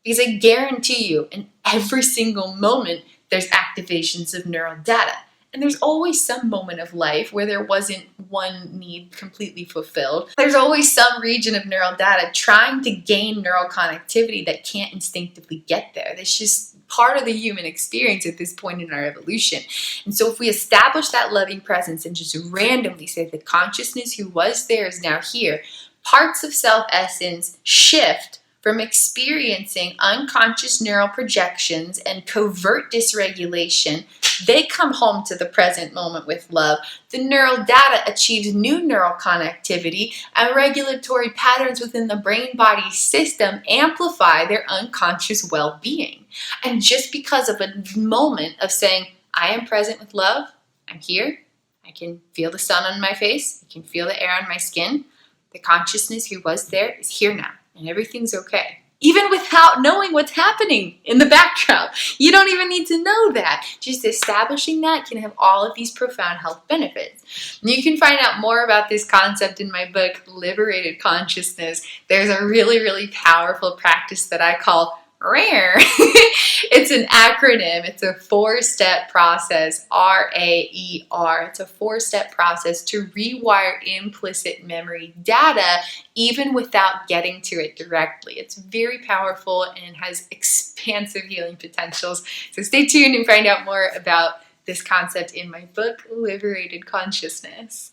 Because I guarantee you, in every single moment, there's activations of neural data. And there's always some moment of life where there wasn't one need completely fulfilled. There's always some region of neural data trying to gain neural connectivity that can't instinctively get there. That's just part of the human experience at this point in our evolution. And so if we establish that loving presence and just randomly say the consciousness who was there is now here, parts of self-essence shift from experiencing unconscious neural projections and covert dysregulation. They come home to the present moment with love. The neural data achieves new neural connectivity, and regulatory patterns within the brain-body system amplify their unconscious well-being. And just because of a moment of saying, I am present with love, I'm here, I can feel the sun on my face, I can feel the air on my skin, the consciousness who was there is here now. And everything's okay. Even without knowing what's happening in the background. You don't even need to know that. Just establishing that can have all of these profound health benefits. And you can find out more about this concept in my book, Liberated Consciousness. There's a really, really powerful practice that I call RARE. It's an acronym. It's a 4-step process, RAER. It's a 4-step process to rewire implicit memory data even without getting to it directly. It's very powerful and has expansive healing potentials. So stay tuned and find out more about this concept in my book, Liberated Consciousness.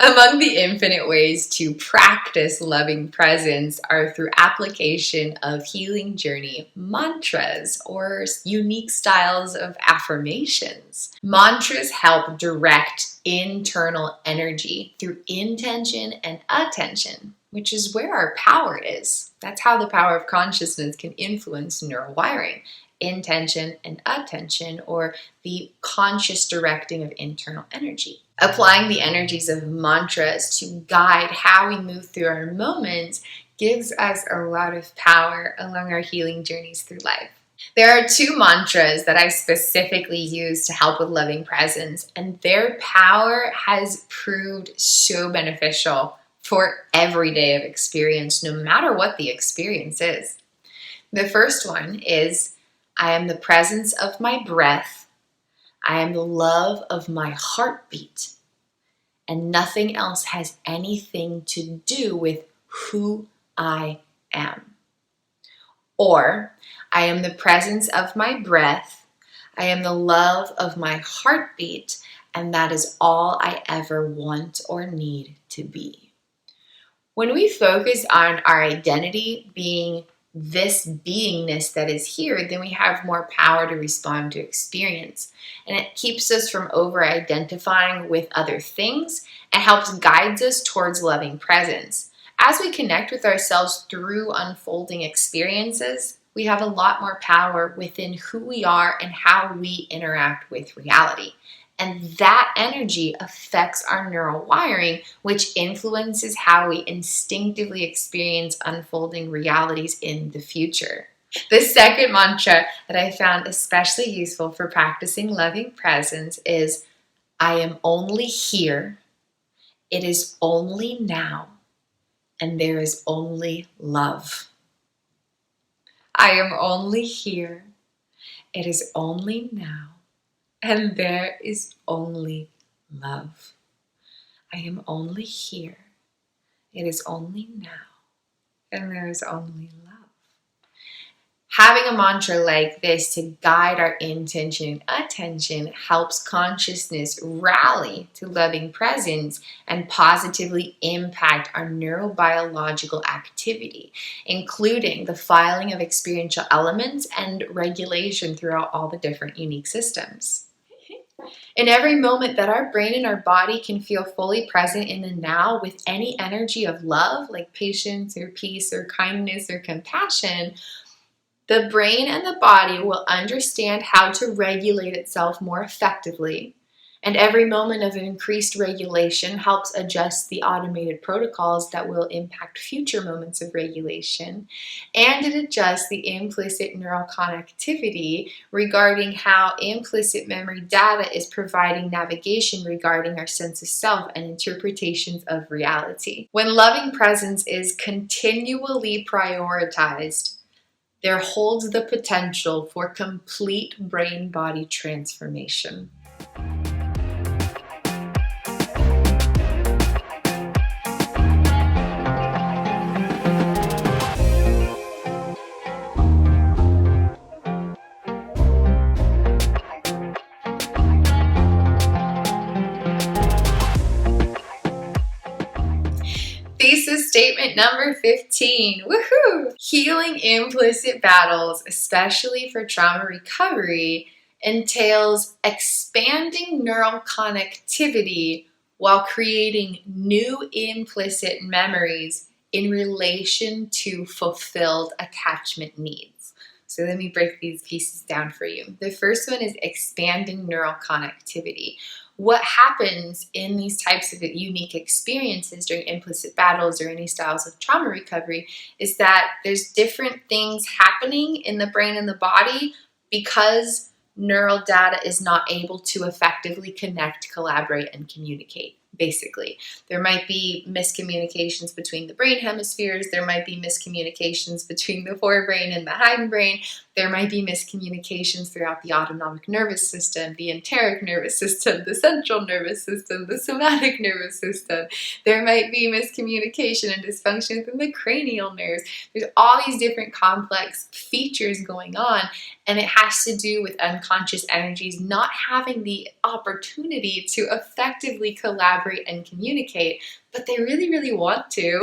Among the infinite ways to practice loving presence are through application of healing journey mantras or unique styles of affirmations. Mantras help direct internal energy through intention and attention, which is where our power is. That's how the power of consciousness can influence neural wiring. Intention and attention, or the conscious directing of internal energy. Applying the energies of mantras to guide how we move through our moments gives us a lot of power along our healing journeys through life. There are 2 mantras that I specifically use to help with loving presence, and their power has proved so beneficial for every day of experience, no matter what the experience is. The first one is, I am the presence of my breath. I am the love of my heartbeat. And nothing else has anything to do with who I am. Or, I am the presence of my breath. I am the love of my heartbeat. And that is all I ever want or need to be. When we focus on our identity being this beingness that is here, then we have more power to respond to experience. And it keeps us from over-identifying with other things and helps guide us towards loving presence. As we connect with ourselves through unfolding experiences, we have a lot more power within who we are and how we interact with reality. And that energy affects our neural wiring, which influences how we instinctively experience unfolding realities in the future. The second mantra that I found especially useful for practicing loving presence is, I am only here, it is only now, and there is only love. I am only here, it is only now, and there is only love. I am only here. It is only now. And there is only love. Having a mantra like this to guide our intention and attention helps consciousness rally to loving presence and positively impact our neurobiological activity, including the filing of experiential elements and regulation throughout all the different unique systems. In every moment that our brain and our body can feel fully present in the now with any energy of love, like patience or peace or kindness or compassion, the brain and the body will understand how to regulate itself more effectively. And every moment of increased regulation helps adjust the automated protocols that will impact future moments of regulation. And it adjusts the implicit neural connectivity regarding how implicit memory data is providing navigation regarding our sense of self and interpretations of reality. When loving presence is continually prioritized, there holds the potential for complete brain-body transformation. Thesis statement number 15. Woohoo! Healing implicit battles, especially for trauma recovery, entails expanding neural connectivity while creating new implicit memories in relation to fulfilled attachment needs. So let me break these pieces down for you. The first one is expanding neural connectivity. What happens in these types of unique experiences during implicit battles or any styles of trauma recovery is that there's different things happening in the brain and the body because neural data is not able to effectively connect, collaborate, and communicate. Basically, there might be miscommunications between the brain hemispheres. There might be miscommunications between the forebrain and the hindbrain. There might be miscommunications throughout the autonomic nervous system, the enteric nervous system, the central nervous system, the somatic nervous system. There might be miscommunication and dysfunction within the cranial nerves. There's all these different complex features going on, and it has to do with unconscious energies not having the opportunity to effectively collaborate and communicate, but they really, really want to.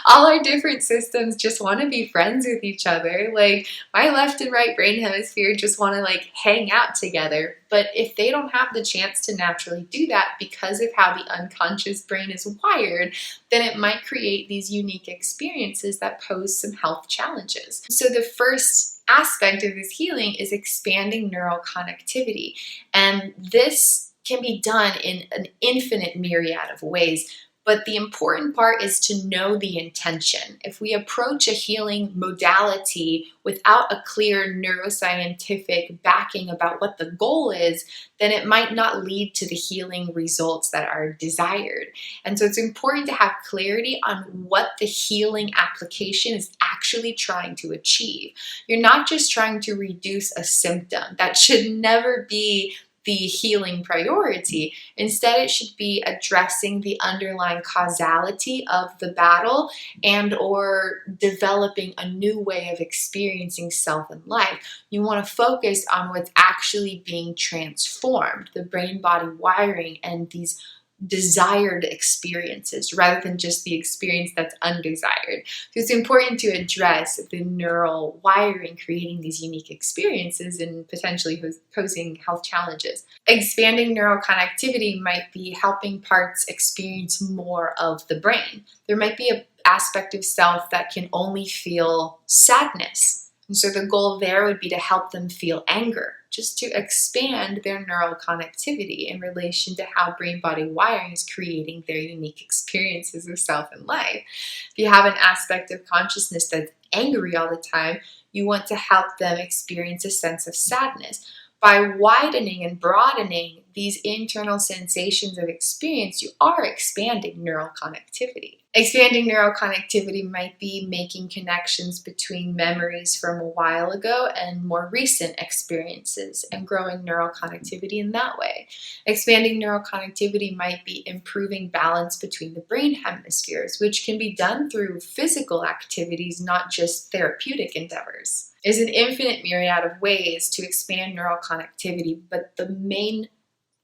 All our different systems just want to be friends with each other. Like my left and right brain hemisphere just want to like hang out together. But if they don't have the chance to naturally do that because of how the unconscious brain is wired, then it might create these unique experiences that pose some health challenges. So the first aspect of this healing is expanding neural connectivity. And this can be done in an infinite myriad of ways. But the important part is to know the intention. If we approach a healing modality without a clear neuroscientific backing about what the goal is, then it might not lead to the healing results that are desired. And so it's important to have clarity on what the healing application is actually trying to achieve. You're not just trying to reduce a symptom. That should never be the healing priority. Instead, it should be addressing the underlying causality of the battle and or developing a new way of experiencing self and life. You want to focus on what's actually being transformed, the brain-body wiring and these desired experiences rather than just the experience that's undesired. So it's important to address the neural wiring creating these unique experiences and potentially posing health challenges. Expanding neural connectivity might be helping parts experience more of the brain. There might be an aspect of self that can only feel sadness. And so the goal there would be to help them feel anger, just to expand their neural connectivity in relation to how brain-body wiring is creating their unique experiences of self and life. If you have an aspect of consciousness that's angry all the time, you want to help them experience a sense of sadness. By widening and broadening these internal sensations of experience, you are expanding neural connectivity. Expanding neural connectivity might be making connections between memories from a while ago and more recent experiences and growing neural connectivity in that way. Expanding neural connectivity might be improving balance between the brain hemispheres, which can be done through physical activities, not just therapeutic endeavors. There's an infinite myriad of ways to expand neural connectivity, but the main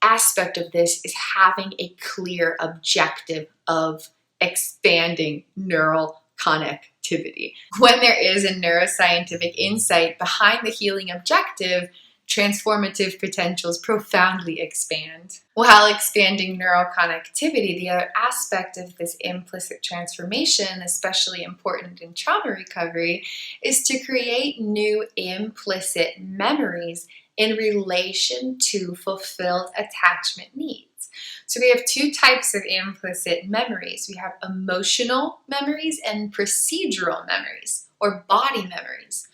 aspect of this is having a clear objective of expanding neural connectivity. When there is a neuroscientific insight behind the healing objective, transformative potentials profoundly expand. While expanding neural connectivity, the other aspect of this implicit transformation, especially important in trauma recovery, is to create new implicit memories in relation to fulfilled attachment needs. So we have two types of implicit memories. We have emotional memories and procedural memories, or body memories.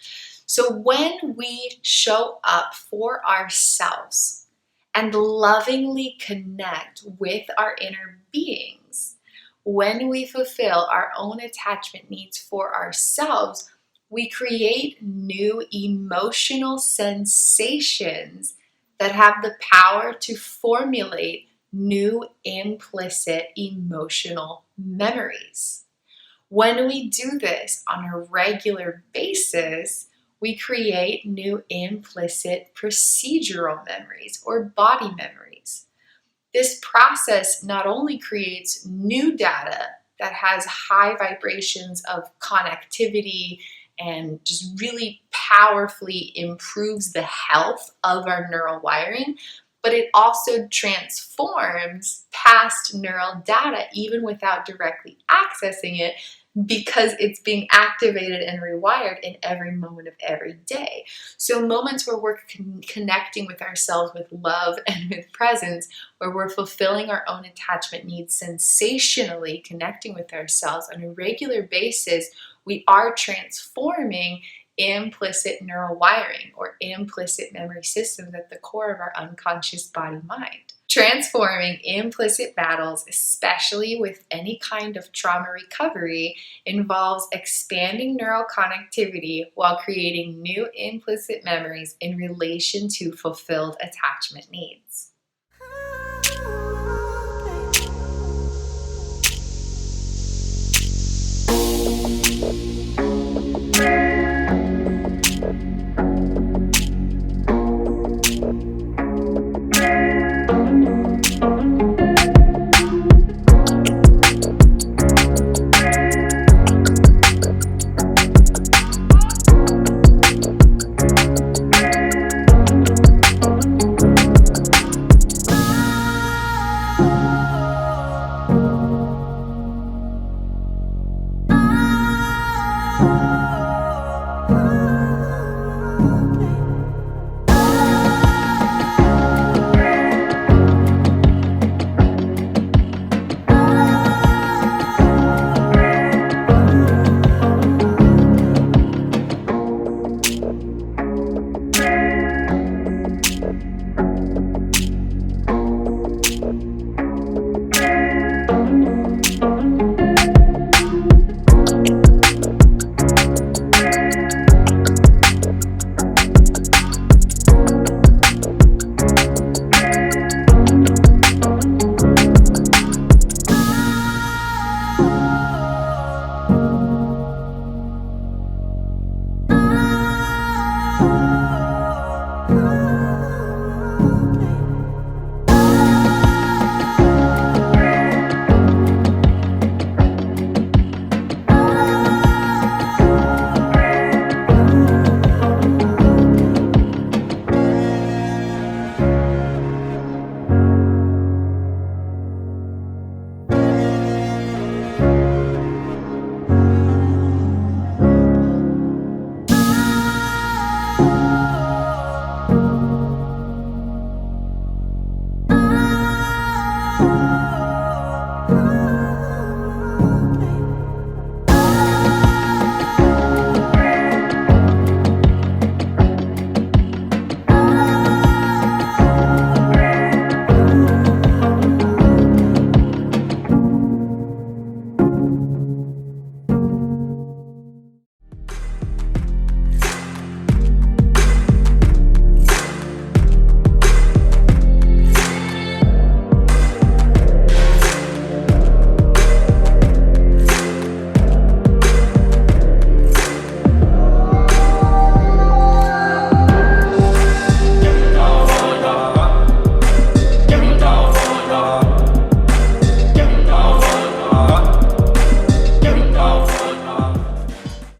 So when we show up for ourselves and lovingly connect with our inner beings, when we fulfill our own attachment needs for ourselves, we create new emotional sensations that have the power to formulate new implicit emotional memories. When we do this on a regular basis, we create new implicit procedural memories or body memories. This process not only creates new data that has high vibrations of connectivity and just really powerfully improves the health of our neural wiring, but it also transforms past neural data even without directly accessing it, because it's being activated and rewired in every moment of every day. So moments where we're connecting with ourselves with love and with presence, where we're fulfilling our own attachment needs sensationally, connecting with ourselves on a regular basis, we are transforming implicit neural wiring or implicit memory systems at the core of our unconscious body-mind. Transforming implicit battles, especially with any kind of trauma recovery, involves expanding neural connectivity while creating new implicit memories in relation to fulfilled attachment needs.